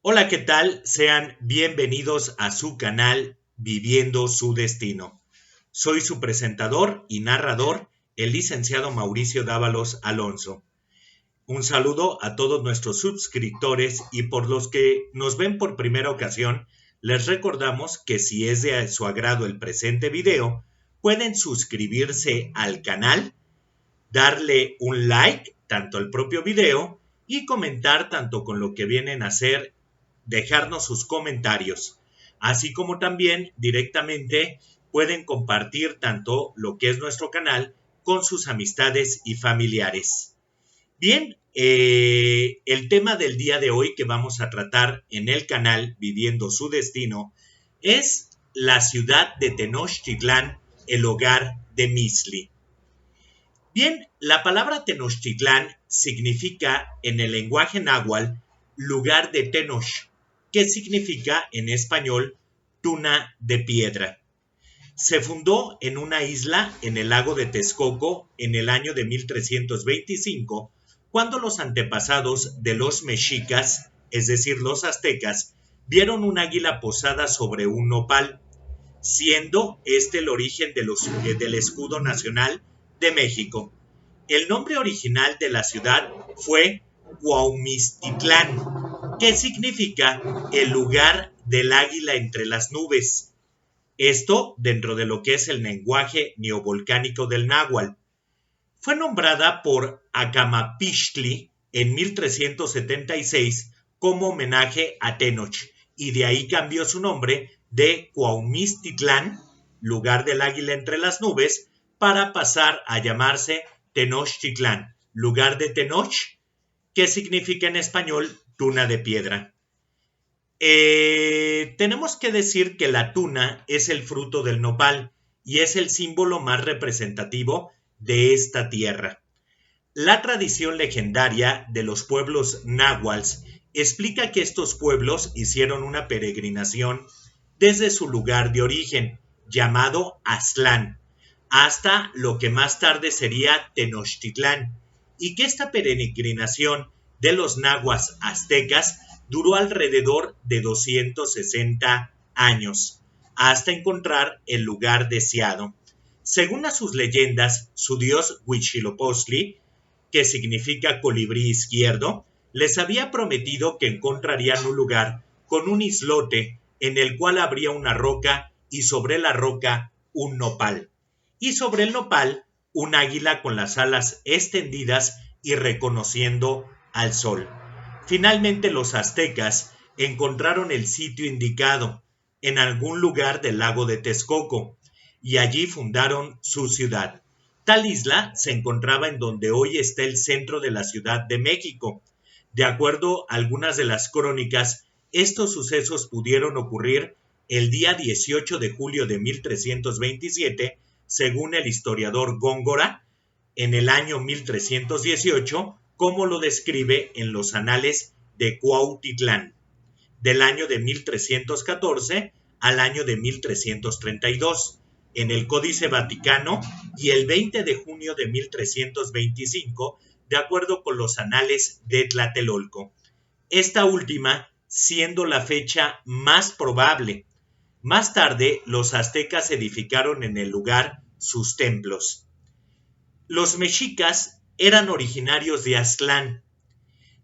Hola, ¿qué tal? Sean bienvenidos a su canal Viviendo su Destino. Soy su presentador y narrador, el licenciado Mauricio Dávalos Alonso. Un saludo a todos nuestros suscriptores y por los que nos ven por primera ocasión, les recordamos que si es de su agrado el presente video, pueden suscribirse al canal, darle un like tanto al propio video y comentar tanto con lo que vienen a hacer, dejarnos sus comentarios, así como también directamente pueden compartir tanto lo que es nuestro canal con sus amistades y familiares. Bien, el tema del día de hoy que vamos a tratar en el canal Viviendo su Destino es la ciudad de Tenochtitlán, el hogar de Mixtli. Bien, la palabra Tenochtitlán significa en el lenguaje náhuatl lugar de Tenoch, que significa en español tuna de piedra. Se fundó en una isla en el lago de Texcoco en el año de 1325, cuando los antepasados de los mexicas, es decir, los aztecas, vieron un águila posada sobre un nopal, siendo este el origen del escudo nacional de México. El nombre original de la ciudad fue Cuauhmistitlán, que significa el lugar del águila entre las nubes. Esto dentro de lo que es el lenguaje neovolcánico del náhuatl. Fue nombrada por Acamapixtli en 1376 como homenaje a Tenoch, y de ahí cambió su nombre de Cuauhmistitlán, lugar del águila entre las nubes, para pasar a llamarse Tenochtitlán, lugar de Tenoch, que significa en español tuna de piedra. Tenemos que decir que la tuna es el fruto del nopal y es el símbolo más representativo de esta tierra. La tradición legendaria de los pueblos náhuatls explica que estos pueblos hicieron una peregrinación desde su lugar de origen, llamado Aztlán, hasta lo que más tarde sería Tenochtitlán, y que esta peregrinación de los nahuas aztecas duró alrededor de 260 años, hasta encontrar el lugar deseado. Según a sus leyendas, su dios Huitzilopochtli, que significa colibrí izquierdo, les había prometido que encontrarían un lugar con un islote en el cual habría una roca y sobre la roca un nopal, y sobre el nopal un águila con las alas extendidas y reconociendo al sol. Finalmente los aztecas encontraron el sitio indicado en algún lugar del lago de Texcoco y allí fundaron su ciudad. Tal isla se encontraba en donde hoy está el centro de la Ciudad de México. De acuerdo a algunas de las crónicas, estos sucesos pudieron ocurrir el día 18 de julio de 1327, según el historiador Góngora, en el año 1318, como lo describe en los anales de Cuautitlán, del año de 1314 al año de 1332, en el Códice Vaticano, y el 20 de junio de 1325, de acuerdo con los anales de Tlatelolco. Esta última siendo la fecha más probable. Más tarde, los aztecas edificaron en el lugar sus templos. Los mexicas eran originarios de Aztlán,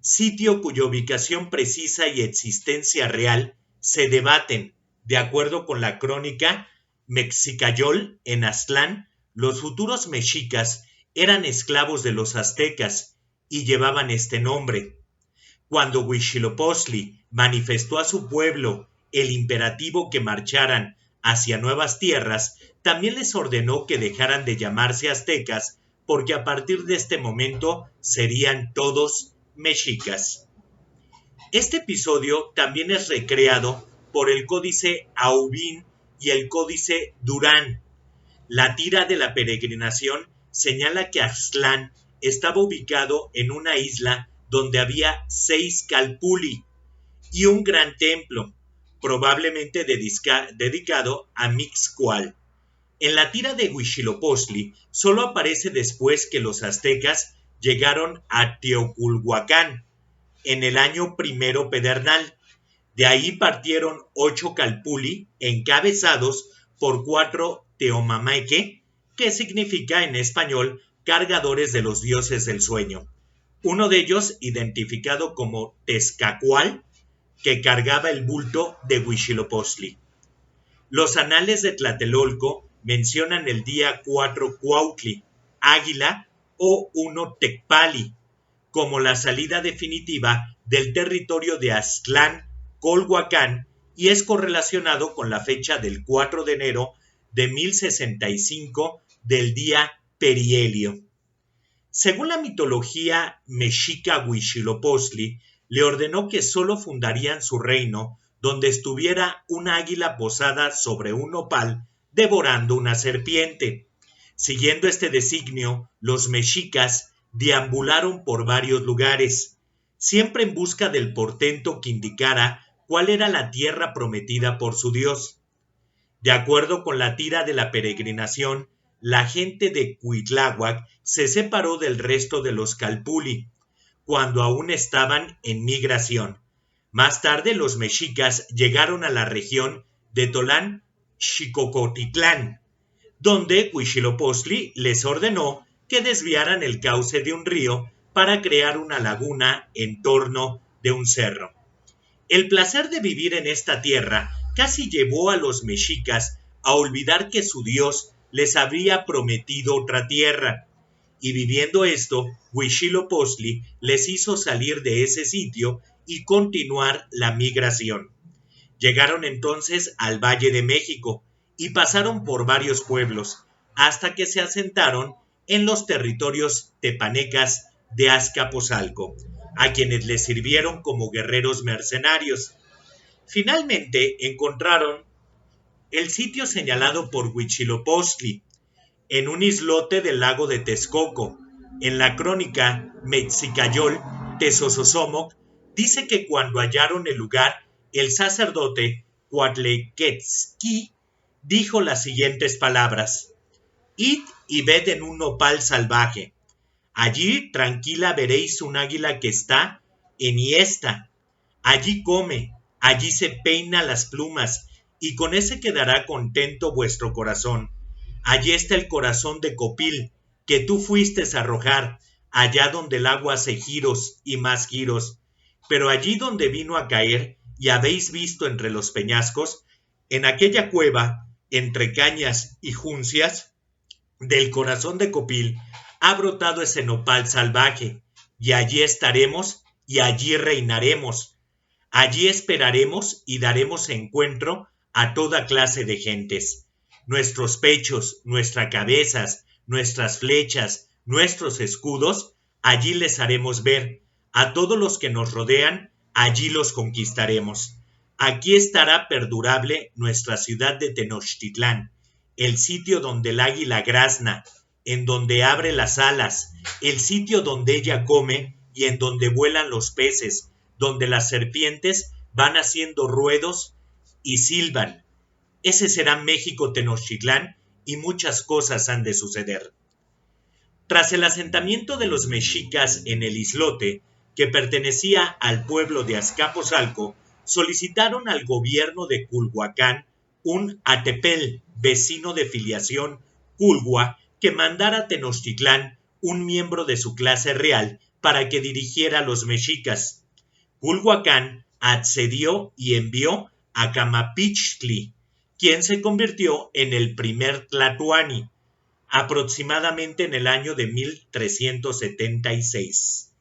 sitio cuya ubicación precisa y existencia real se debaten. De acuerdo con la crónica Mexicayol, en Aztlán, los futuros mexicas eran esclavos de los aztecas y llevaban este nombre. Cuando Huitzilopochtli manifestó a su pueblo el imperativo que marcharan hacia nuevas tierras, también les ordenó que dejaran de llamarse aztecas, porque a partir de este momento serían todos mexicas. Este episodio también es recreado por el Códice Aubin y el Códice Durán. La tira de la peregrinación señala que Aztlán estaba ubicado en una isla donde había 6 calpulli y un gran templo, probablemente dedicado a Mixcoatl. En la tira de Huitzilopochtli solo aparece después que los aztecas llegaron a Teoculhuacán en el año primero pedernal, De ahí partieron 8 calpulli encabezados por 4 teomameque, que significa en español cargadores de los dioses del sueño. Uno de ellos identificado como Tezcacual, que cargaba el bulto de Huitzilopochtli. Los anales de Tlatelolco mencionan el día 4 Cuautli, águila o 1 Tecpali, como la salida definitiva del territorio de Aztlán, Colhuacán, y es correlacionado con la fecha del 4 de enero de 1065 del día perihelio. Según la mitología mexica, Huitzilopochtli le ordenó que solo fundarían su reino donde estuviera una águila posada sobre un nopal devorando una serpiente. Siguiendo este designio, los mexicas deambularon por varios lugares, siempre en busca del portento que indicara cuál era la tierra prometida por su dios. De acuerdo con la tira de la peregrinación, la gente de Cuitláhuac se separó del resto de los calpulli, cuando aún estaban en migración. Más tarde los mexicas llegaron a la región de Tolán-Xicocotitlán, donde Huitzilopochtli les ordenó que desviaran el cauce de un río para crear una laguna en torno de un cerro. El placer de vivir en esta tierra casi llevó a los mexicas a olvidar que su dios les había prometido otra tierra, y viviendo esto, Huitzilopochtli les hizo salir de ese sitio y continuar la migración. Llegaron entonces al Valle de México y pasaron por varios pueblos, hasta que se asentaron en los territorios tepanecas de Azcapotzalco, a quienes les sirvieron como guerreros mercenarios. Finalmente encontraron el sitio señalado por Huitzilopochtli, en un islote del lago de Texcoco. En la crónica Metzicayol Tezozozomoc dice que cuando hallaron el lugar, el sacerdote Cuatlequetzqui dijo las siguientes palabras: Id y ved en un nopal salvaje. Allí tranquila veréis un águila que está enhiesta. Allí come, allí se peina las plumas, y con ese quedará contento vuestro corazón. Allí está el corazón de Copil, que tú fuiste a arrojar, allá donde el agua hace giros y más giros. Pero allí donde vino a caer, y habéis visto entre los peñascos, en aquella cueva, entre cañas y juncias, del corazón de Copil, ha brotado ese nopal salvaje, y allí estaremos, y allí reinaremos. Allí esperaremos y daremos encuentro a toda clase de gentes. Nuestros pechos, nuestras cabezas, nuestras flechas, nuestros escudos, allí les haremos ver. A todos los que nos rodean, allí los conquistaremos. Aquí estará perdurable nuestra ciudad de Tenochtitlán, el sitio donde el águila grazna, en donde abre las alas, el sitio donde ella come y en donde vuelan los peces, donde las serpientes van haciendo ruedos y silban. Ese será México Tenochtitlán, y muchas cosas han de suceder. Tras el asentamiento de los mexicas en el islote, que pertenecía al pueblo de Azcapotzalco, solicitaron al gobierno de Culhuacán un atepel, vecino de filiación Culhua, que mandara a Tenochtitlán un miembro de su clase real para que dirigiera a los mexicas. Culhuacán accedió y envió a Camapichtli, quien se convirtió en el primer tlatoani, aproximadamente en el año de 1376.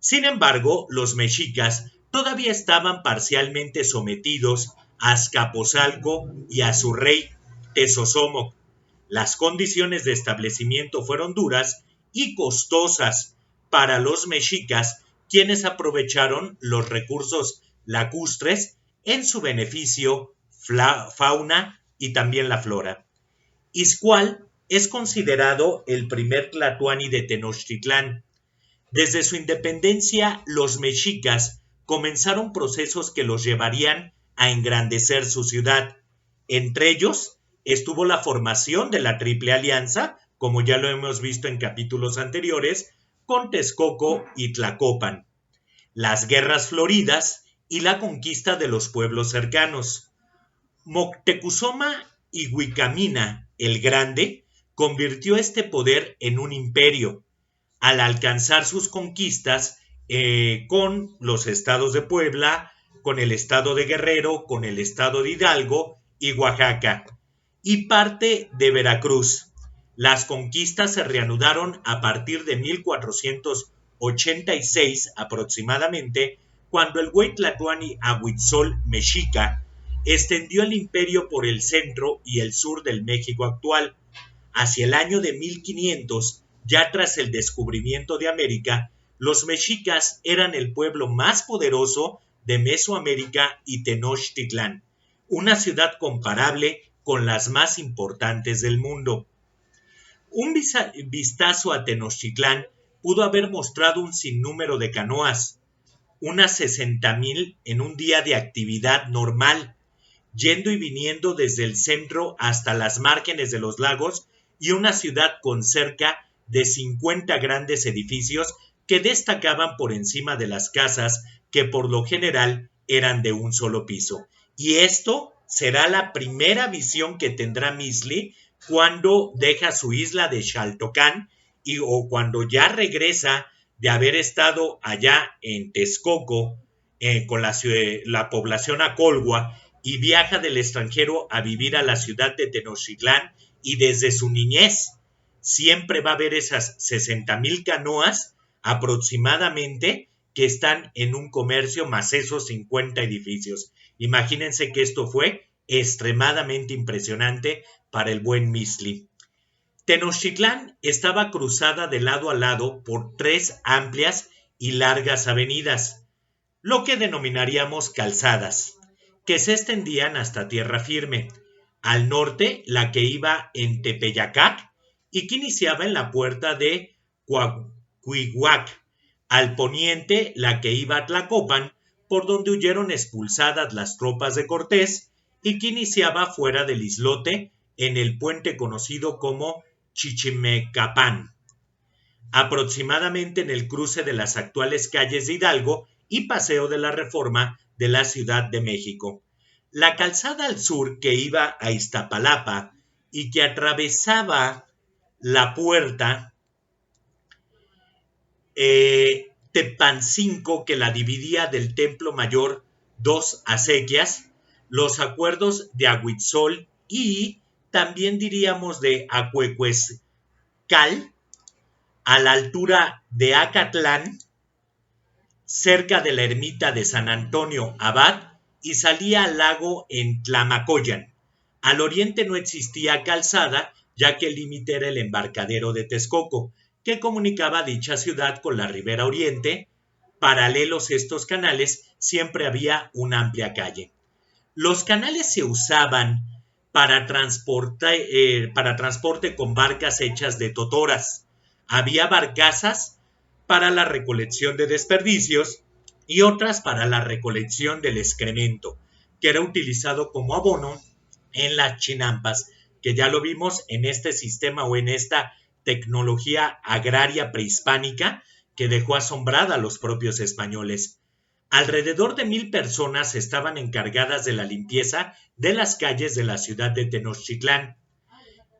Sin embargo, los mexicas todavía estaban parcialmente sometidos a Azcapotzalco y a su rey Tezozomoc. Las condiciones de establecimiento fueron duras y costosas para los mexicas, quienes aprovecharon los recursos lacustres en su beneficio, fauna y también la flora. Izcual es considerado el primer tlatoani de Tenochtitlán. Desde su independencia, los mexicas comenzaron procesos que los llevarían a engrandecer su ciudad. Entre ellos estuvo la formación de la Triple Alianza, como ya lo hemos visto en capítulos anteriores, con Texcoco y Tlacopan, las guerras floridas y la conquista de los pueblos cercanos. Moctezuma Iwicamina el Grande convirtió este poder en un imperio al alcanzar sus conquistas con los estados de Puebla, con el estado de Guerrero, con el estado de Hidalgo y Oaxaca, y parte de Veracruz. Las conquistas se reanudaron a partir de 1486 aproximadamente, cuando el Güey Tlatoani Ahuitzol Mexica extendió el imperio por el centro y el sur del México actual. Hacia el año de 1500, ya tras el descubrimiento de América, los mexicas eran el pueblo más poderoso de Mesoamérica y Tenochtitlán, una ciudad comparable con las más importantes del mundo. Un vistazo a Tenochtitlán pudo haber mostrado un sinnúmero de canoas, unas 60,000 en un día de actividad normal, yendo y viniendo desde el centro hasta las márgenes de los lagos, y una ciudad con cerca de 50 grandes edificios que destacaban por encima de las casas, que por lo general eran de un solo piso. Y esto será la primera visión que tendrá Mixlí cuando deja su isla de Xaltocán o cuando ya regresa de haber estado allá en Texcoco con la población Acolhua, y viaja del extranjero a vivir a la ciudad de Tenochtitlán, y desde su niñez siempre va a haber esas 60,000 canoas aproximadamente que están en un comercio, más esos 50 edificios. Imagínense que esto fue extremadamente impresionante para el buen Mixlí. Tenochtitlán estaba cruzada de lado a lado por 3 amplias y largas avenidas, lo que denominaríamos calzadas, que se extendían hasta tierra firme. Al norte, la que iba en Tepeyacac y que iniciaba en la puerta de Coahuihuac. Al poniente, la que iba a Tlacopan, por donde huyeron expulsadas las tropas de Cortés, y que iniciaba fuera del islote en el puente conocido como Chichimecapán, aproximadamente en el cruce de las actuales calles de Hidalgo y Paseo de la Reforma de la Ciudad de México. La calzada al sur que iba a Iztapalapa y que atravesaba la puerta Tepancinco, que la dividía del Templo Mayor 2 acequias, los acuerdos de Ahuitzol y también diríamos de Acuecuezcal, a la altura de Acatlán, cerca de la ermita de San Antonio Abad, y salía al lago en Tlamacoyan. Al oriente no existía calzada, ya que el límite era el embarcadero de Texcoco, que comunicaba dicha ciudad con la ribera oriente. Paralelos a estos canales siempre había una amplia calle. Los canales se usaban para transporte con barcas hechas de totoras. Había barcazas para la recolección de desperdicios y otras para la recolección del excremento, que era utilizado como abono en las chinampas, que ya lo vimos en este sistema o en esta tecnología agraria prehispánica que dejó asombrada a los propios españoles. Alrededor de 1,000 personas estaban encargadas de la limpieza de las calles de la ciudad de Tenochtitlán.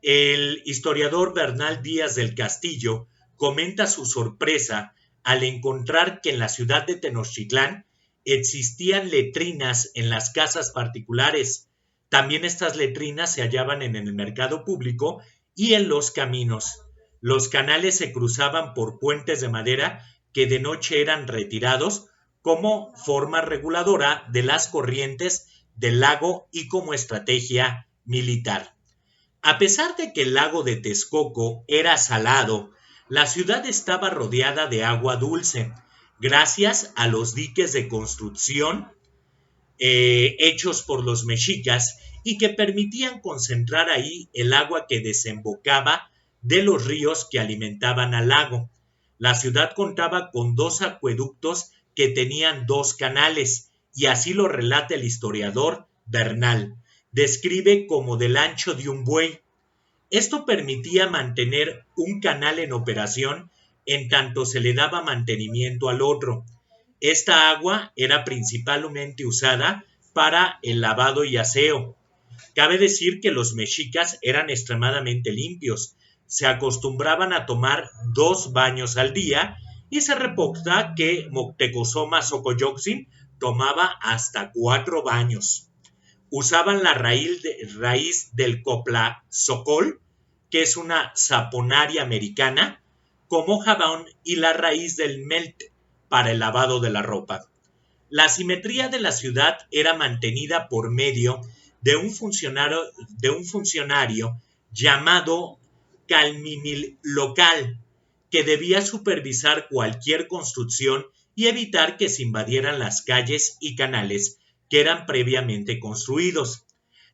El historiador Bernal Díaz del Castillo comenta su sorpresa al encontrar que en la ciudad de Tenochtitlán existían letrinas en las casas particulares. También estas letrinas se hallaban en el mercado público y en los caminos. Los canales se cruzaban por puentes de madera que de noche eran retirados como forma reguladora de las corrientes del lago y como estrategia militar. A pesar de que el lago de Texcoco era salado, la ciudad estaba rodeada de agua dulce, gracias a los diques de construcción hechos por los mexicas, y que permitían concentrar ahí el agua que desembocaba de los ríos que alimentaban al lago. La ciudad contaba con 2 acueductos que tenían 2 canales, y así lo relata el historiador Bernal. Describe como del ancho de un buey. Esto permitía mantener un canal en operación en tanto se le daba mantenimiento al otro. Esta agua era principalmente usada para el lavado y aseo. Cabe decir que los mexicas eran extremadamente limpios. Se acostumbraban a tomar 2 baños al día y se reporta que Moctezuma Xocoyotzin tomaba hasta 4 baños. Usaban la raíz del coplazocol, que es una saponaria americana, como jabón, y la raíz del melt para el lavado de la ropa. La simetría de la ciudad era mantenida por medio de un funcionario llamado calminilocal, que debía supervisar cualquier construcción y evitar que se invadieran las calles y canales que eran previamente construidos.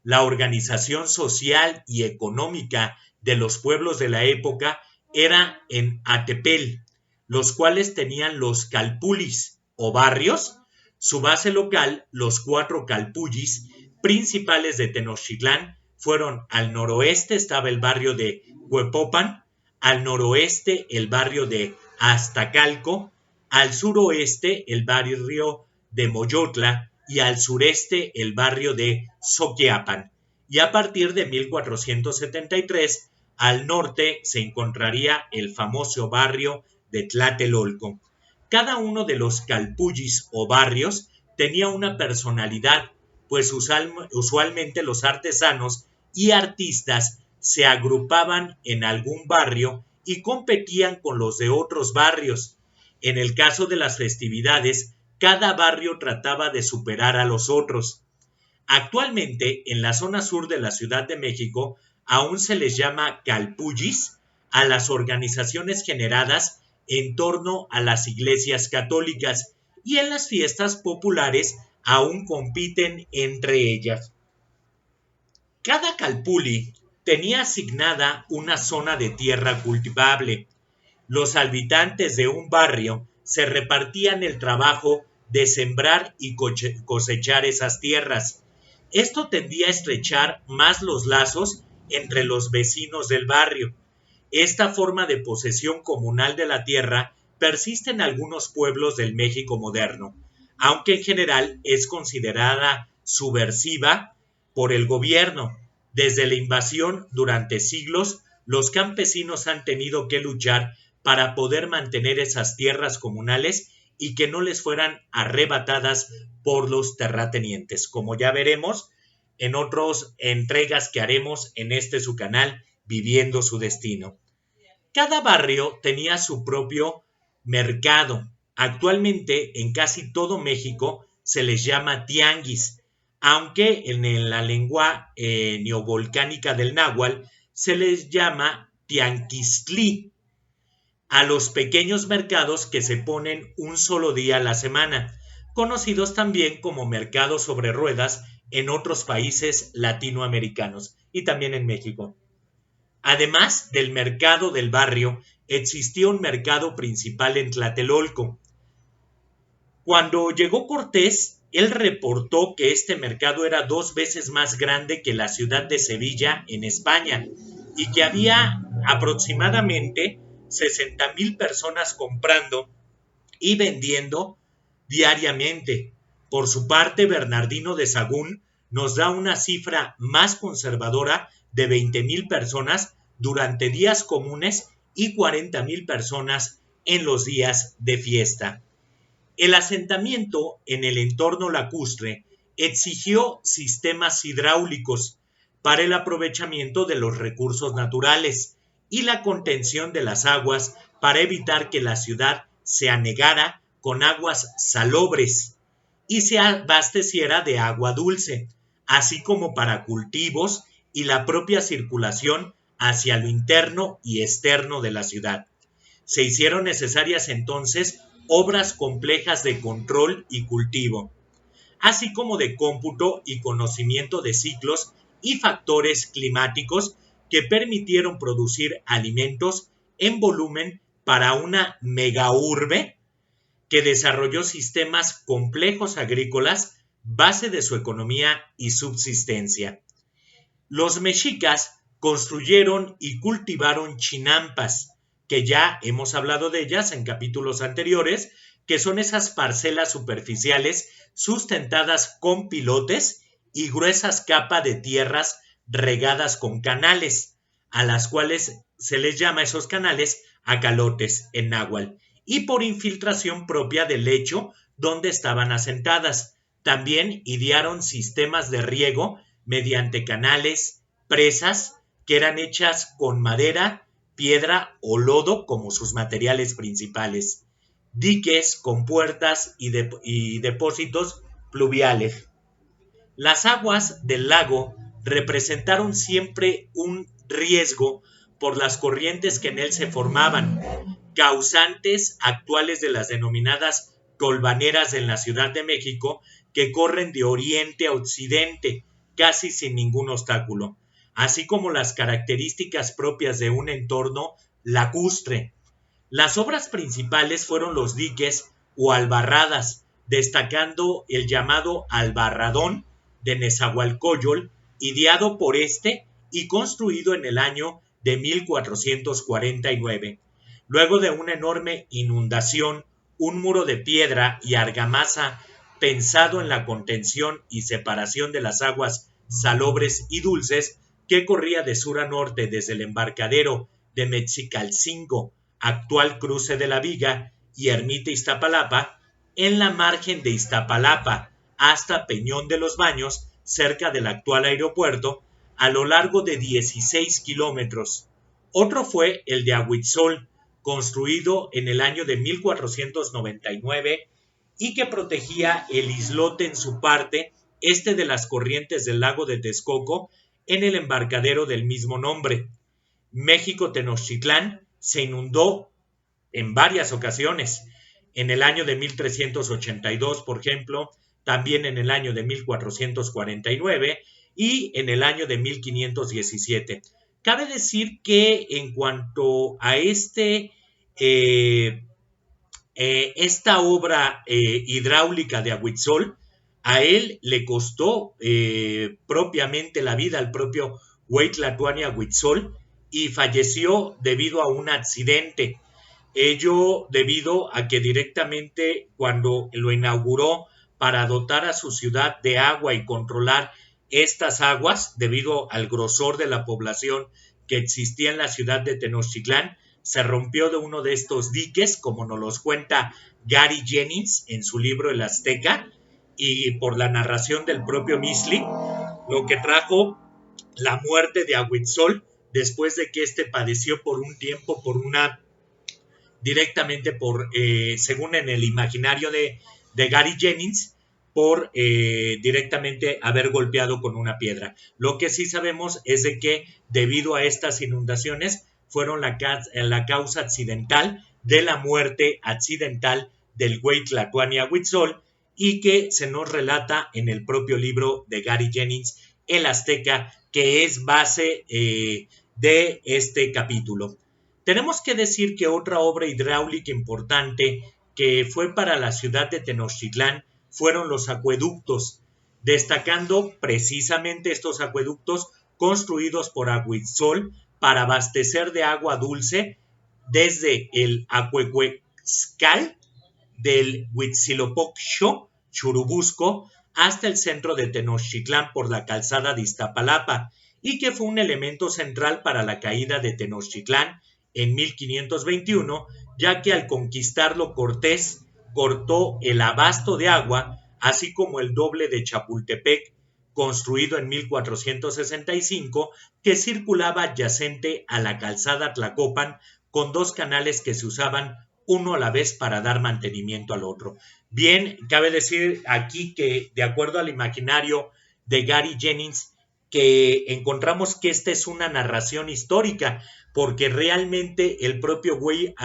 La organización social y económica de los pueblos de la época era en Atepel, los cuales tenían los calpulis o barrios, su base local. Los 4 calpullis principales de Tenochtitlán fueron: al noroeste estaba el barrio de Huepopan, al noroeste el barrio de Aztacalco, al suroeste el barrio de Moyotla y al sureste el barrio de Soquiapan. Y a partir de 1473 al norte se encontraría el famoso barrio de Tlatelolco. Cada uno de los calpullis o barrios tenía una personalidad, pues usualmente los artesanos y artistas se agrupaban en algún barrio y competían con los de otros barrios. En el caso de las festividades, cada barrio trataba de superar a los otros. Actualmente, en la zona sur de la Ciudad de México, aún se les llama calpullis a las organizaciones generadas en torno a las iglesias católicas, y en las fiestas populares aún compiten entre ellas. Cada calpulli tenía asignada una zona de tierra cultivable. Los habitantes de un barrio se repartían el trabajo de sembrar y cosechar esas tierras. Esto tendía a estrechar más los lazos entre los vecinos del barrio. Esta forma de posesión comunal de la tierra persiste en algunos pueblos del México moderno, aunque en general es considerada subversiva por el gobierno. Desde la invasión, durante siglos, los campesinos han tenido que luchar para poder mantener esas tierras comunales y que no les fueran arrebatadas por los terratenientes, como ya veremos en otras entregas que haremos en su canal, Viviendo su Destino. Cada barrio tenía su propio mercado. Actualmente en casi todo México se les llama tianguis, aunque en la lengua neovolcánica del náhuatl se les llama tianquistli a los pequeños mercados que se ponen un solo día a la semana, conocidos también como mercados sobre ruedas en otros países latinoamericanos y también en México. Además del mercado del barrio, existía un mercado principal en Tlatelolco. Cuando llegó Cortés, él reportó que este mercado era 2 veces más grande que la ciudad de Sevilla en España y que había aproximadamente 60,000 personas comprando y vendiendo diariamente. Por su parte, Bernardino de Sahagún nos da una cifra más conservadora de 20,000 personas durante días comunes y 40,000 personas en los días de fiesta. El asentamiento en el entorno lacustre exigió sistemas hidráulicos para el aprovechamiento de los recursos naturales y la contención de las aguas para evitar que la ciudad se anegara con aguas salobres y se abasteciera de agua dulce, así como para cultivos y la propia circulación hacia lo interno y externo de la ciudad. Se hicieron necesarias entonces obras complejas de control y cultivo, así como de cómputo y conocimiento de ciclos y factores climáticos que permitieron producir alimentos en volumen para una megaurbe que desarrolló sistemas complejos agrícolas, base de su economía y subsistencia. Los mexicas construyeron y cultivaron chinampas, que ya hemos hablado de ellas en capítulos anteriores, que son esas parcelas superficiales sustentadas con pilotes y gruesas capas de tierras regadas con canales, a las cuales se les llama esos canales acalotes en náhuatl, y por infiltración propia del lecho donde estaban asentadas. También idearon sistemas de riego mediante canales, presas, que eran hechas con madera, piedra o lodo como sus materiales principales, diques, compuertas y depósitos pluviales. Las aguas del lago representaron siempre un riesgo por las corrientes que en él se formaban, causantes actuales de las denominadas tolvaneras en la Ciudad de México, que corren de oriente a occidente, casi sin ningún obstáculo, así como las características propias de un entorno lacustre. Las obras principales fueron los diques o albarradas, destacando el llamado albarradón de Nezahualcóyotl, ideado por este y construido en el año de 1449. Luego de una enorme inundación, un muro de piedra y argamasa pensado en la contención y separación de las aguas salobres y dulces que corría de sur a norte desde el embarcadero de Mexicalcingo, actual cruce de la Viga, y Ermita Iztapalapa, en la margen de Iztapalapa hasta Peñón de los Baños, cerca del actual aeropuerto, a lo largo de 16 kilómetros. Otro fue el de Ahuitzol, construido en el año de 1499 y que protegía el islote en su parte este de las corrientes del lago de Texcoco en el embarcadero del mismo nombre. México Tenochtitlán se inundó en varias ocasiones, en el año de 1382, por ejemplo, también en el año de 1449 y en el año de 1517. Cabe decir que en cuanto a esta obra hidráulica de Ahuitzol, a él le costó propiamente la vida al propio Huey Tlatoani Ahuitzol, y falleció debido a un accidente. Ello debido a que directamente cuando lo inauguró para dotar a su ciudad de agua y controlar estas aguas, debido al grosor de la población que existía en la ciudad de Tenochtitlán, se rompió de uno de estos diques, como nos los cuenta Gary Jennings en su libro El Azteca, y por la narración del propio Misli, lo que trajo la muerte de Ahuitzol, después de que éste padeció por un tiempo según en el imaginario de Gary Jennings, por directamente haber golpeado con una piedra. Lo que sí sabemos es de que debido a estas inundaciones fueron la causa accidental de la muerte accidental del Huey Tlatoani Ahuitzol, y que se nos relata en el propio libro de Gary Jennings, El Azteca, que es base de este capítulo. Tenemos que decir que otra obra hidráulica importante que fue para la ciudad de Tenochtitlán fueron los acueductos, destacando precisamente estos acueductos construidos por Ahuitzol para abastecer de agua dulce desde el Acuehuexcal del Huitzilopochtli, Churubusco, hasta el centro de Tenochtitlán por la calzada de Iztapalapa, y que fue un elemento central para la caída de Tenochtitlán en 1521, ya que al conquistarlo Cortés cortó el abasto de agua, así como el doble de Chapultepec, construido en 1465, que circulaba adyacente a la calzada Tlacopan, con dos canales que se usaban uno a la vez para dar mantenimiento al otro. Bien, cabe decir aquí que, de acuerdo al imaginario de Gary Jennings, que encontramos que esta es una narración histórica, porque realmente el propio Huey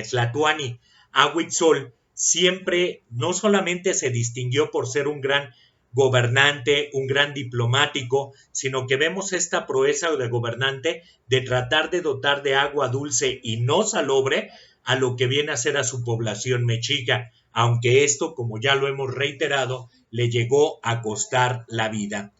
Tlatoani Ahuitzol siempre no solamente se distinguió por ser un gran gobernante, un gran diplomático, sino que vemos esta proeza de gobernante de tratar de dotar de agua dulce y no salobre a lo que viene a ser a su población mexica, aunque esto, como ya lo hemos reiterado, le llegó a costar la vida.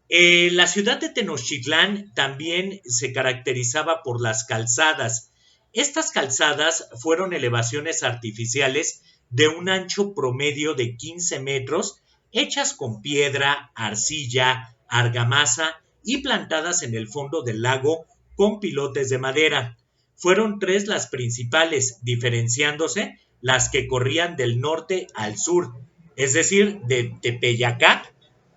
La ciudad de Tenochtitlán también se caracterizaba por las calzadas. Estas calzadas fueron elevaciones artificiales de un ancho promedio de 15 metros, hechas con piedra, arcilla, argamasa y plantadas en el fondo del lago con pilotes de madera. Fueron 3 las principales, diferenciándose las que corrían del norte al sur, es decir, de Tepeyacat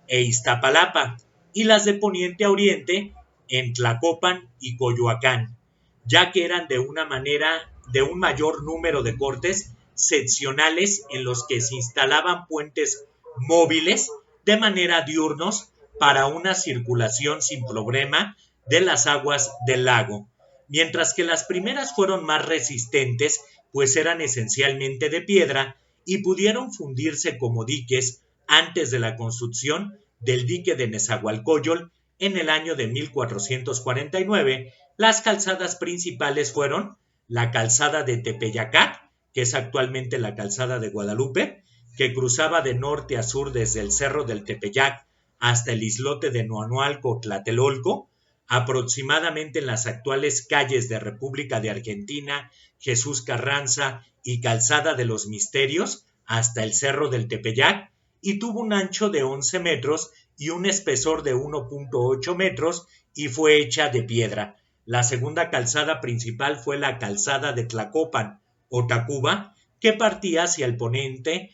e Iztapalapa, y las de poniente a oriente en Tlacopan y Coyoacán, ya que eran de un mayor número de cortes seccionales en los que se instalaban puentes móviles de manera diurnos para una circulación sin problema de las aguas del lago, mientras que las primeras fueron más resistentes, pues eran esencialmente de piedra y pudieron fundirse como diques antes de la construcción del dique de Nezahualcóyotl en el año de 1449. Las calzadas principales fueron la calzada de Tepeyacat, que es actualmente la calzada de Guadalupe, que cruzaba de norte a sur desde el cerro del Tepeyac hasta el islote de Noanualco, Tlatelolco, aproximadamente en las actuales calles de República de Argentina, Jesús Carranza y Calzada de los Misterios, hasta el cerro del Tepeyac, y tuvo un ancho de 11 metros y un espesor de 1.8 metros y fue hecha de piedra. La segunda calzada principal fue la calzada de Tlacopan o Tacuba, que partía hacia el poniente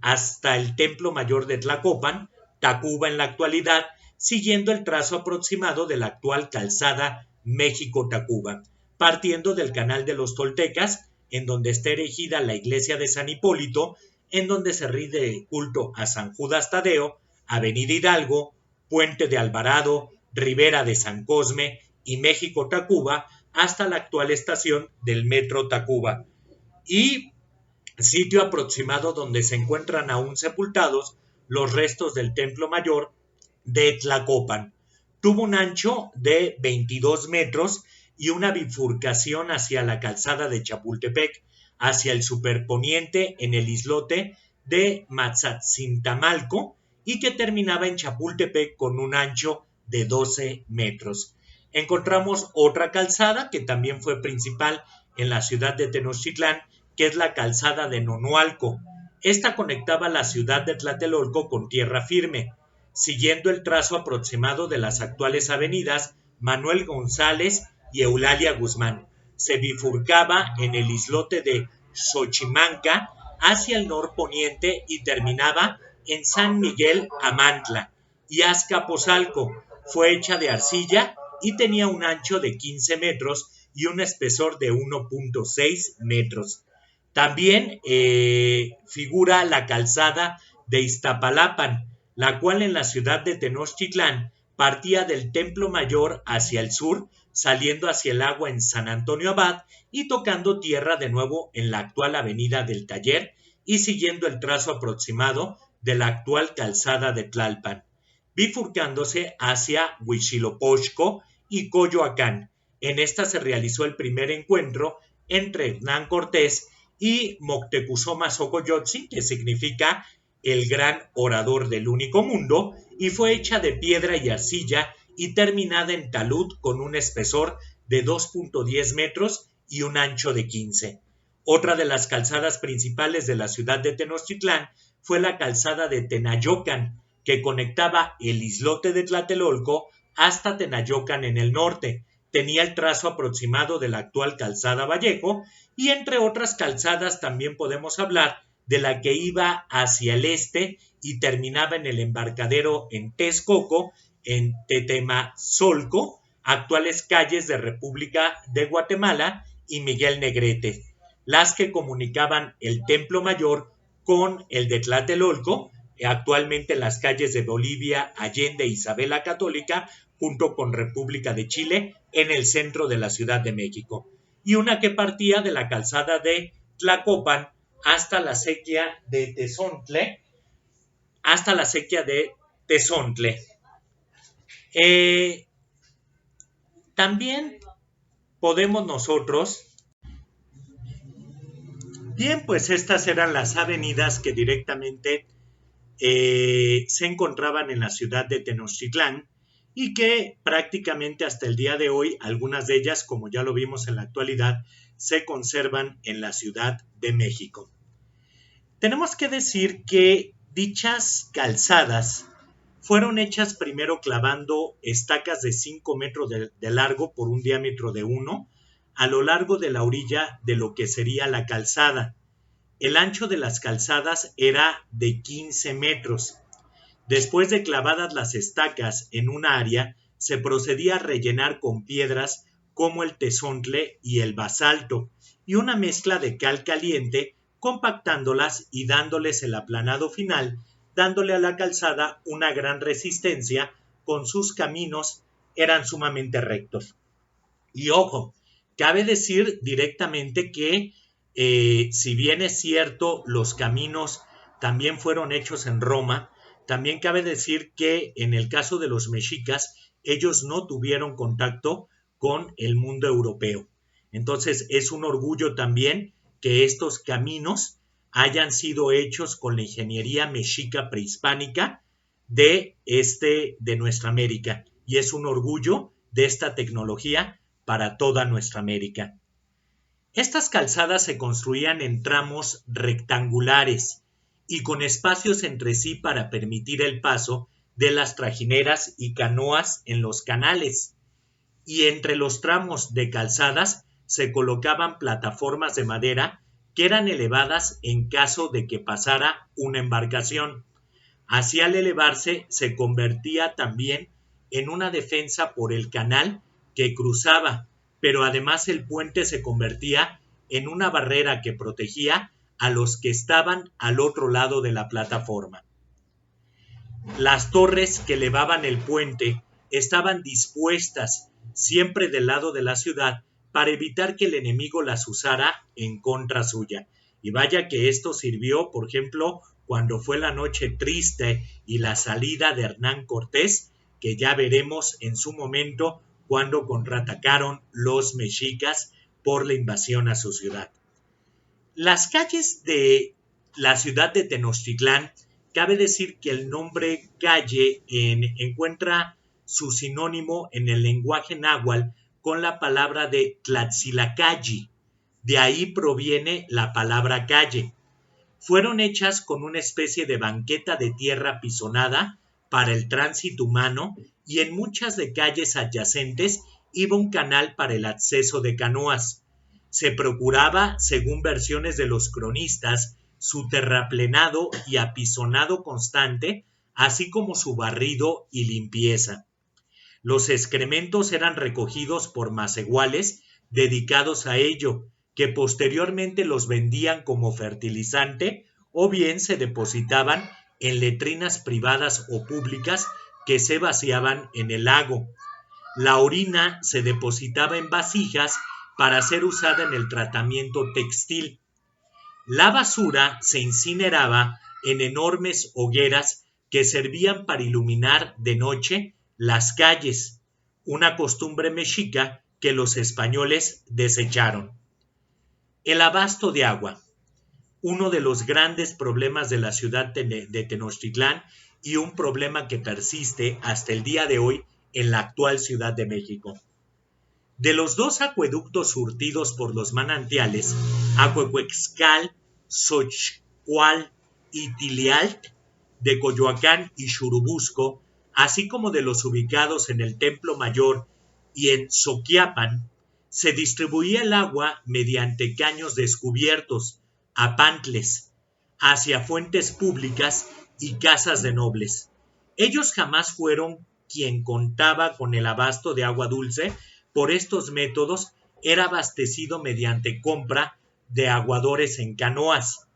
hasta el Templo Mayor de Tlacopan, Tacuba en la actualidad, siguiendo el trazo aproximado de la actual calzada México-Tacuba, partiendo del Canal de los Toltecas, en donde está erigida la iglesia de San Hipólito, en donde se rinde culto a San Judas Tadeo, Avenida Hidalgo, Puente de Alvarado, Ribera de San Cosme y México-Tacuba, hasta la actual estación del Metro Tacuba, y sitio aproximado donde se encuentran aún sepultados los restos del Templo Mayor de Tlacopan. Tuvo un ancho de 22 metros y una bifurcación hacia la calzada de Chapultepec, hacia el superponiente en el islote de Matzatzintamalco, y que terminaba en Chapultepec con un ancho de 12 metros. Encontramos otra calzada que también fue principal en la ciudad de Tenochtitlán, que es la calzada de Nonualco. Esta conectaba la ciudad de Tlatelolco con tierra firme, siguiendo el trazo aproximado de las actuales avenidas Manuel González y Eulalia Guzmán. Se bifurcaba en el islote de Xochimanca hacia el norponiente y terminaba en San Miguel Amantla y Azcapotzalco. Fue hecha de arcilla y tenía un ancho de 15 metros y un espesor de 1.6 metros. También figura la calzada de Iztapalapan, la cual en la ciudad de Tenochtitlán partía del Templo Mayor hacia el sur, saliendo hacia el agua en San Antonio Abad y tocando tierra de nuevo en la actual avenida del Taller y siguiendo el trazo aproximado de la actual calzada de Tlalpan, bifurcándose hacia Huitzilopochtli y Coyoacán. En esta se realizó el primer encuentro entre Hernán Cortés y Moctezuma Xocoyotzin, que significa el gran orador del único mundo, y fue hecha de piedra y arcilla y terminada en talud con un espesor de 2.10 metros y un ancho de 15. Otra de las calzadas principales de la ciudad de Tenochtitlán fue la calzada de Tenayocan, que conectaba el islote de Tlatelolco hasta Tenayocan en el norte. Tenía el trazo aproximado de la actual calzada Vallejo, y entre otras calzadas también podemos hablar de la que iba hacia el este y terminaba en el embarcadero en Texcoco, en Tetemazolco, actuales calles de República de Guatemala y Miguel Negrete, las que comunicaban el Templo Mayor con el de Tlatelolco, actualmente las calles de Bolivia, Allende e Isabel la Católica, junto con República de Chile, en el centro de la Ciudad de México, y una que partía de la calzada de Tlacopan hasta la acequia de Tezontle. También podemos nosotros, bien, pues estas eran las avenidas que directamente se encontraban en la ciudad de Tenochtitlán y que prácticamente hasta el día de hoy, algunas de ellas, como ya lo vimos en la actualidad, se conservan en la Ciudad de México. Tenemos que decir que dichas calzadas fueron hechas primero clavando estacas de 5 metros de largo por un diámetro de 1 a lo largo de la orilla de lo que sería la calzada. El ancho de las calzadas era de 15 metros. Después de clavadas las estacas en un área, se procedía a rellenar con piedras como el tezontle y el basalto, y una mezcla de cal caliente, compactándolas y dándoles el aplanado final, dándole a la calzada una gran resistencia, con sus caminos eran sumamente rectos. Y ojo, cabe decir directamente que si bien es cierto, los caminos también fueron hechos en Roma, también cabe decir que en el caso de los mexicas, ellos no tuvieron contacto con el mundo europeo. Entonces es un orgullo también que estos caminos hayan sido hechos con la ingeniería mexica prehispánica de nuestra América. Y es un orgullo de esta tecnología para toda nuestra América. Estas calzadas se construían en tramos rectangulares y con espacios entre sí para permitir el paso de las trajineras y canoas en los canales. Y entre los tramos de calzadas se colocaban plataformas de madera que eran elevadas en caso de que pasara una embarcación. Así, al elevarse, se convertía también en una defensa por el canal que cruzaba, pero además el puente se convertía en una barrera que protegía a los que estaban al otro lado de la plataforma. Las torres que elevaban el puente estaban dispuestas siempre del lado de la ciudad para evitar que el enemigo las usara en contra suya. Y vaya que esto sirvió, por ejemplo, cuando fue la noche triste y la salida de Hernán Cortés, que ya veremos en su momento cuando contraatacaron los mexicas por la invasión a su ciudad. Las calles de la ciudad de Tenochtitlán, cabe decir que el nombre calle encuentra su sinónimo en el lenguaje náhuatl con la palabra de Tlatzilacalli. De ahí proviene la palabra calle. Fueron hechas con una especie de banqueta de tierra pisonada para el tránsito humano y en muchas de calles adyacentes iba un canal para el acceso de canoas. Se procuraba, según versiones de los cronistas, su terraplenado y apisonado constante, así como su barrido y limpieza. Los excrementos eran recogidos por macehuales dedicados a ello, que posteriormente los vendían como fertilizante o bien se depositaban en letrinas privadas o públicas que se vaciaban en el lago. La orina se depositaba en vasijas para ser usada en el tratamiento textil. La basura se incineraba en enormes hogueras que servían para iluminar de noche las calles, una costumbre mexica que los españoles desecharon. El abasto de agua, uno de los grandes problemas de la ciudad de Tenochtitlán y un problema que persiste hasta el día de hoy en la actual Ciudad de México. De los dos acueductos surtidos por los manantiales, Acuehuexcal, Xochcual y Tilialt, de Coyoacán y Churubusco, así como de los ubicados en el Templo Mayor y en Xochiapan, se distribuía el agua mediante caños descubiertos, apantles, hacia fuentes públicas y casas de nobles. Ellos jamás fueron quien contaba con el abasto de agua dulce. Por estos métodos era abastecido mediante compra de aguadores en canoas.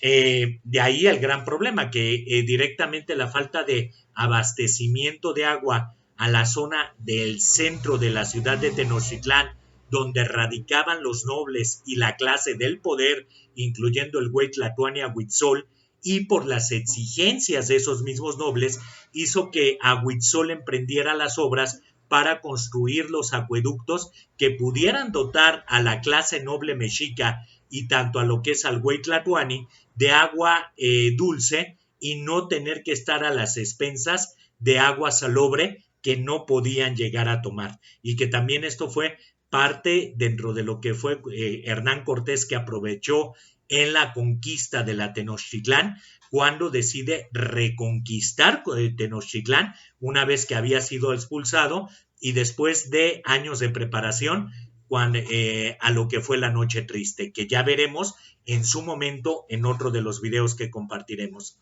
De ahí el gran problema, que directamente la falta de abastecimiento de agua a la zona del centro de la ciudad de Tenochtitlán, donde radicaban los nobles y la clase del poder, incluyendo el güey Tlatoani Ahuitzol, y por las exigencias de esos mismos nobles, hizo que Ahuitzol emprendiera las obras para construir los acueductos que pudieran dotar a la clase noble mexica y tanto a lo que es al güey Tlatoani de agua dulce y no tener que estar a las expensas de agua salobre que no podían llegar a tomar. Y que también esto fue parte dentro de lo que fue Hernán Cortés, que aprovechó en la conquista de la Tenochtitlán, cuando decide reconquistar Tenochtitlán una vez que había sido expulsado y después de años de preparación a lo que fue la Noche Triste, que ya veremos en su momento en otro de los videos que compartiremos.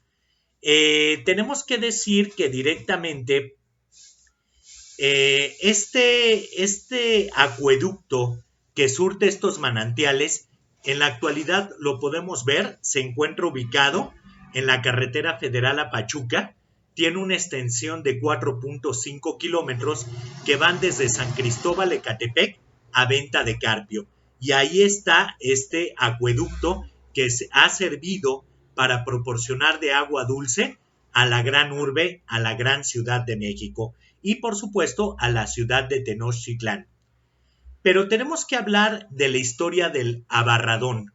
Tenemos que decir que directamente este acueducto que surte estos manantiales, en la actualidad lo podemos ver, se encuentra ubicado en la carretera federal a Pachuca, tiene una extensión de 4.5 kilómetros que van desde San Cristóbal Ecatepec a Venta de Carpio. Y ahí está este acueducto que ha servido para proporcionar de agua dulce a la gran urbe, a la gran Ciudad de México y por supuesto a la ciudad de Tenochtitlán. Pero tenemos que hablar de la historia del Abarradón.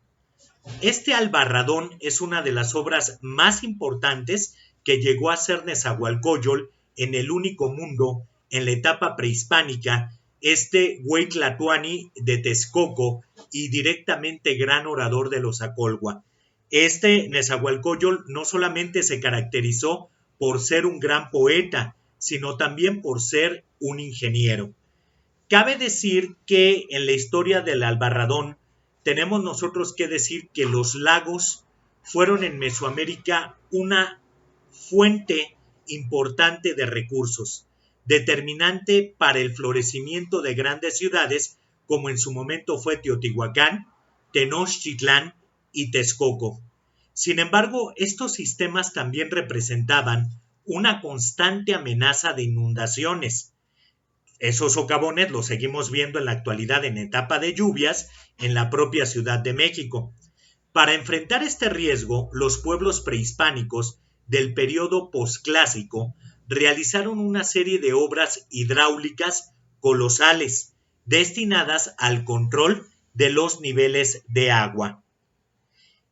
Este Albarradón es una de las obras más importantes que llegó a ser Nezahualcóyotl en el único mundo en la etapa prehispánica, este Güey Tlatoani de Texcoco y directamente gran orador de los Acolhua. Este Nezahualcóyotl no solamente se caracterizó por ser un gran poeta, sino también por ser un ingeniero. Cabe decir que en la historia del Albarradón tenemos nosotros que decir que los lagos fueron en Mesoamérica una fuente importante de recursos, determinante para el florecimiento de grandes ciudades como en su momento fue Teotihuacán, Tenochtitlán y Texcoco. Sin embargo, estos sistemas también representaban una constante amenaza de inundaciones. Esos socavones los seguimos viendo en la actualidad en etapa de lluvias en la propia Ciudad de México. Para enfrentar este riesgo, los pueblos prehispánicos del periodo posclásico realizaron una serie de obras hidráulicas colosales destinadas al control de los niveles de agua.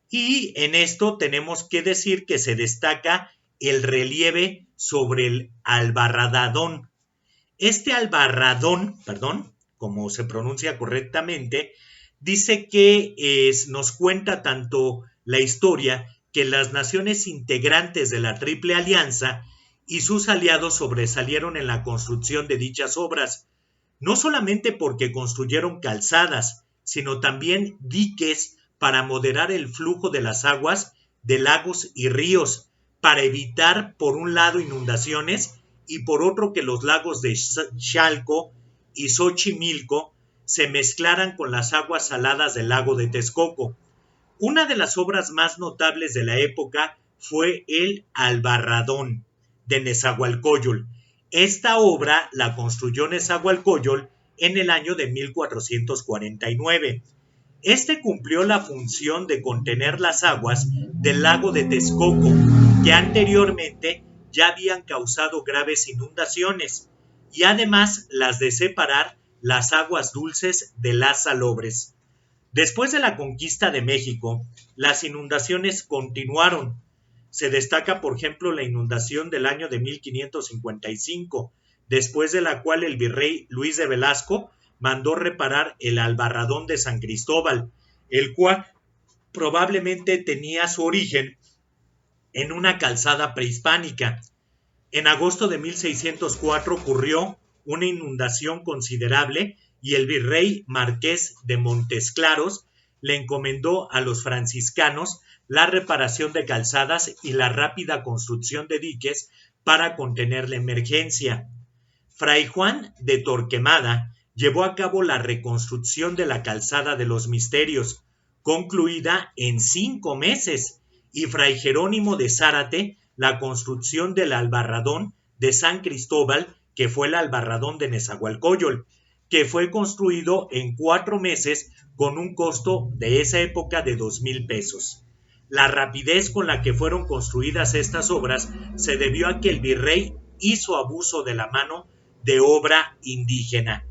Y en esto tenemos que decir que se destaca el relieve sobre el Albarradón. Este Albarradón, como se pronuncia correctamente, dice que nos cuenta tanto la historia que las naciones integrantes de la Triple Alianza y sus aliados sobresalieron en la construcción de dichas obras, no solamente porque construyeron calzadas, sino también diques para moderar el flujo de las aguas de lagos y ríos, para evitar por un lado inundaciones y por otro que los lagos de Chalco y Xochimilco se mezclaran con las aguas saladas del lago de Texcoco. Una de las obras más notables de la época fue el Albarradón de Nezahualcóyotl. Esta obra la construyó Nezahualcóyotl en el año de 1449. Este cumplió la función de contener las aguas del lago de Texcoco, que anteriormente ya habían causado graves inundaciones, y además las de separar las aguas dulces de las salobres. Después de la conquista de México, las inundaciones continuaron. Se destaca, por ejemplo, la inundación del año de 1555, después de la cual el virrey Luis de Velasco mandó reparar el Albarradón de San Cristóbal, el cual probablemente tenía su origen en una calzada prehispánica. En agosto de 1604 ocurrió una inundación considerable y el virrey Marqués de Montesclaros le encomendó a los franciscanos la reparación de calzadas y la rápida construcción de diques para contener la emergencia. Fray Juan de Torquemada llevó a cabo la reconstrucción de la calzada de los Misterios, concluida en 5 meses, y Fray Jerónimo de Zárate la construcción del Albarradón de San Cristóbal, que fue el Albarradón de Nezahualcóyotl, que fue construido en 4 meses con un costo de esa época de 2,000 pesos. La rapidez con la que fueron construidas estas obras se debió a que el virrey hizo abuso de la mano de obra indígena.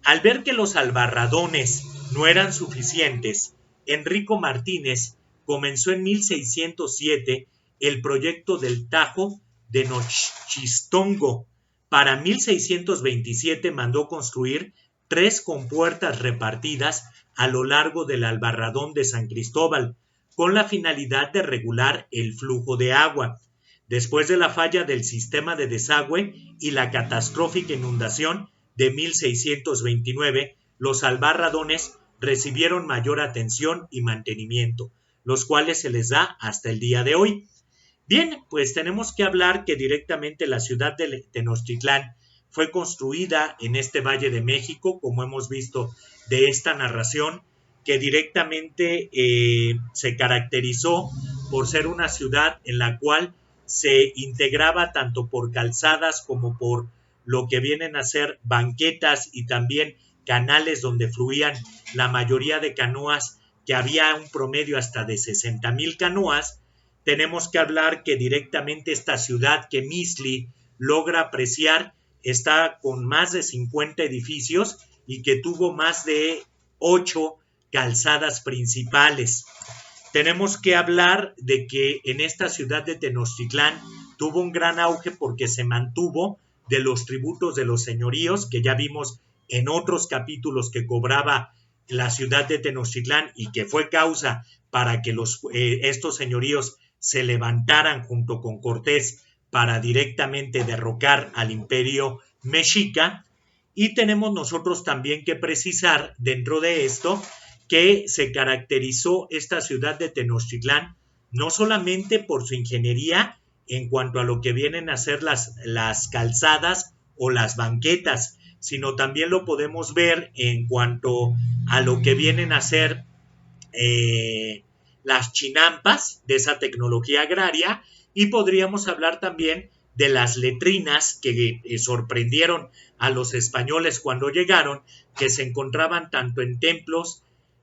Al ver que los albarradones no eran suficientes, Enrico Martínez comenzó en 1607 el proyecto del Tajo de Nochistongo. Para 1627 mandó construir 3 compuertas repartidas a lo largo del Albarradón de San Cristóbal, con la finalidad de regular el flujo de agua. Después de la falla del sistema de desagüe y la catastrófica inundación de 1629, los albarradones recibieron mayor atención y mantenimiento, los cuales se les da hasta el día de hoy. Bien, pues tenemos que hablar que directamente la ciudad de Tenochtitlán fue construida en este Valle de México, como hemos visto de esta narración, que directamente se caracterizó por ser una ciudad en la cual se integraba tanto por calzadas como por lo que vienen a ser banquetas y también canales donde fluían la mayoría de canoas, que había un promedio hasta de 60,000 canoas. Tenemos que hablar que directamente esta ciudad que Mixtli logra apreciar está con más de 50 edificios y que tuvo más de 8 calzadas principales. Tenemos que hablar de que en esta ciudad de Tenochtitlán tuvo un gran auge porque se mantuvo de los tributos de los señoríos, que ya vimos en otros capítulos que cobraba la ciudad de Tenochtitlán y que fue causa para que estos señoríos se levantaran junto con Cortés para directamente derrocar al imperio mexica. Y tenemos nosotros también que precisar dentro de esto que se caracterizó esta ciudad de Tenochtitlán no solamente por su ingeniería en cuanto a lo que vienen a ser las calzadas o las banquetas, sino también lo podemos ver en cuanto a lo que vienen a ser las chinampas de esa tecnología agraria, y podríamos hablar también de las letrinas que sorprendieron a los españoles cuando llegaron, que se encontraban tanto en templos,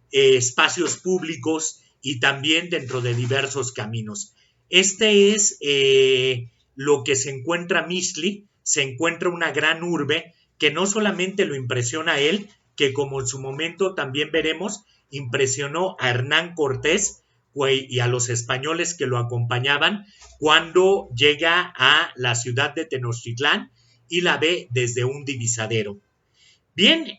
espacios públicos y también dentro de diversos caminos. Este es lo que se encuentra Mixtli. Se encuentra una gran urbe que no solamente lo impresiona a él, que como en su momento también veremos, impresionó a Hernán Cortés y a los españoles que lo acompañaban cuando llega a la ciudad de Tenochtitlán y la ve desde un divisadero. Bien,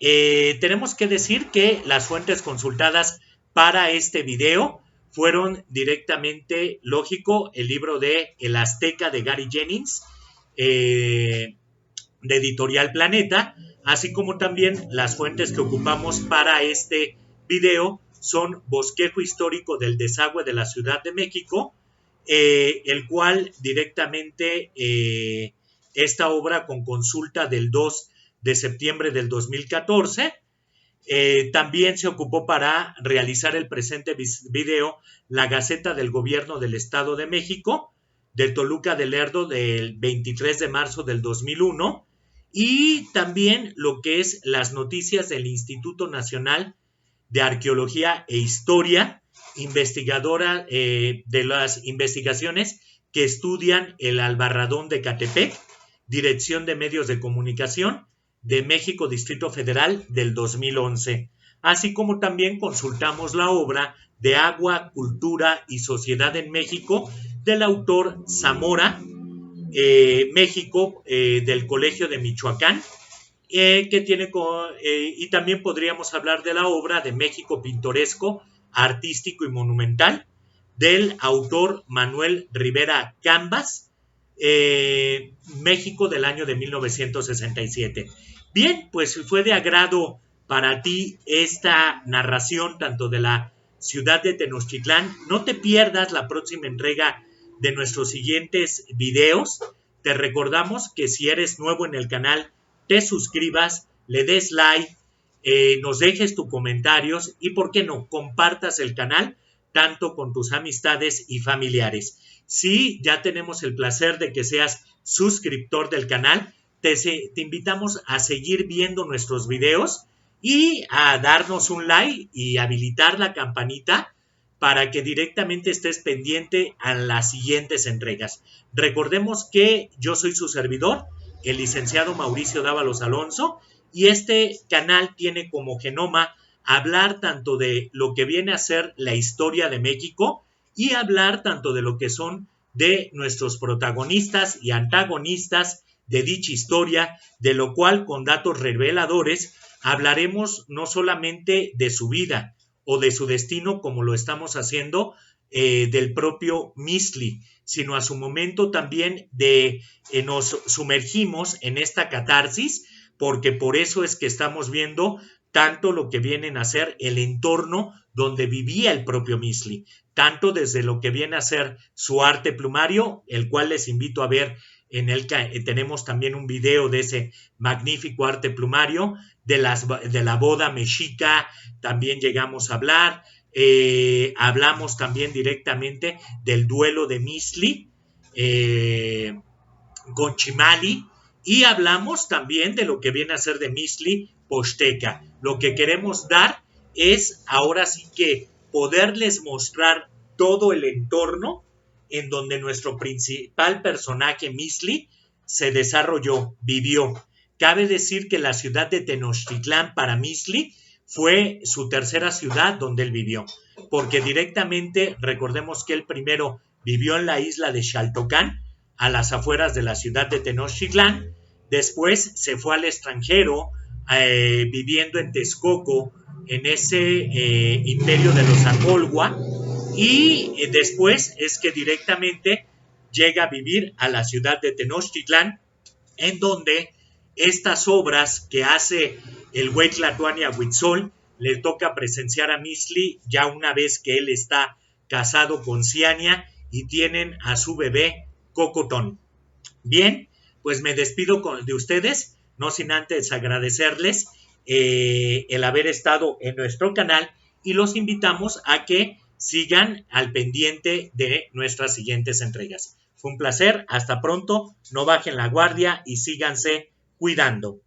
tenemos que decir que las fuentes consultadas para este video fueron directamente, lógico, el libro de El Azteca de Gary Jennings, de Editorial Planeta, así como también las fuentes que ocupamos para este video son Bosquejo Histórico del Desagüe de la Ciudad de México, el cual directamente esta obra con consulta del 2 de septiembre del 2014. También se ocupó para realizar el presente video la Gaceta del Gobierno del Estado de México, de Toluca del Lerdo, del 23 de marzo del 2001, y también lo que es las noticias del Instituto Nacional de Arqueología e Historia, investigadora de las investigaciones que estudian el Albarradón de Catepec, Dirección de Medios de Comunicación de México, Distrito Federal, del 2011. Así como también consultamos la obra de Agua, Cultura y Sociedad en México, del autor Zamora, México, del Colegio de Michoacán, que tiene y también podríamos hablar de la obra de México Pintoresco, Artístico y Monumental, del autor Manuel Rivera Cambas, México, del año de 1967. Bien, pues si fue de agrado para ti esta narración tanto de la ciudad de Tenochtitlán, no te pierdas la próxima entrega de nuestros siguientes videos. Te recordamos que si eres nuevo en el canal, te suscribas, le des like, nos dejes tus comentarios y, ¿por qué no?, compartas el canal tanto con tus amistades y familiares. Si ya tenemos el placer de que seas suscriptor del canal, te invitamos a seguir viendo nuestros videos y a darnos un like y habilitar la campanita para que directamente estés pendiente a las siguientes entregas. Recordemos que yo soy su servidor, el licenciado Mauricio Dávalos Alonso, y este canal tiene como genoma hablar tanto de lo que viene a ser la historia de México y hablar tanto de lo que son de nuestros protagonistas y antagonistas de dicha historia, de lo cual con datos reveladores hablaremos no solamente de su vida o de su destino, como lo estamos haciendo del propio Mixli, sino a su momento también nos sumergimos en esta catarsis, porque por eso es que estamos viendo tanto lo que vienen a ser el entorno donde vivía el propio Mixli, tanto desde lo que viene a ser su arte plumario, el cual les invito a ver. En el que tenemos también un video de ese magnífico arte plumario, de la boda mexica, también llegamos a hablar. Hablamos también directamente del duelo de Mixli con Chimali, y hablamos también de lo que viene a ser de Mixli Posteca. Lo que queremos dar es ahora sí que poderles mostrar todo el entorno en donde nuestro principal personaje Mixli se desarrolló, vivió. Cabe decir que la ciudad de Tenochtitlán para Mixli fue su tercera ciudad donde él vivió, porque directamente recordemos que él primero vivió en la isla de Xaltocán, a las afueras de la ciudad de Tenochtitlán, después se fue al extranjero, viviendo en Texcoco, en ese imperio de los Acolhua, y después es que directamente llega a vivir a la ciudad de Tenochtitlán, en donde estas obras que hace el güey Tlatoani-Huitzol le toca presenciar a Mixli ya una vez que él está casado con Ciania y tienen a su bebé Cocotón. Bien, pues me despido de ustedes, no sin antes agradecerles el haber estado en nuestro canal, y los invitamos a que sigan al pendiente de nuestras siguientes entregas. Fue un placer, hasta pronto, no bajen la guardia y síganse cuidando.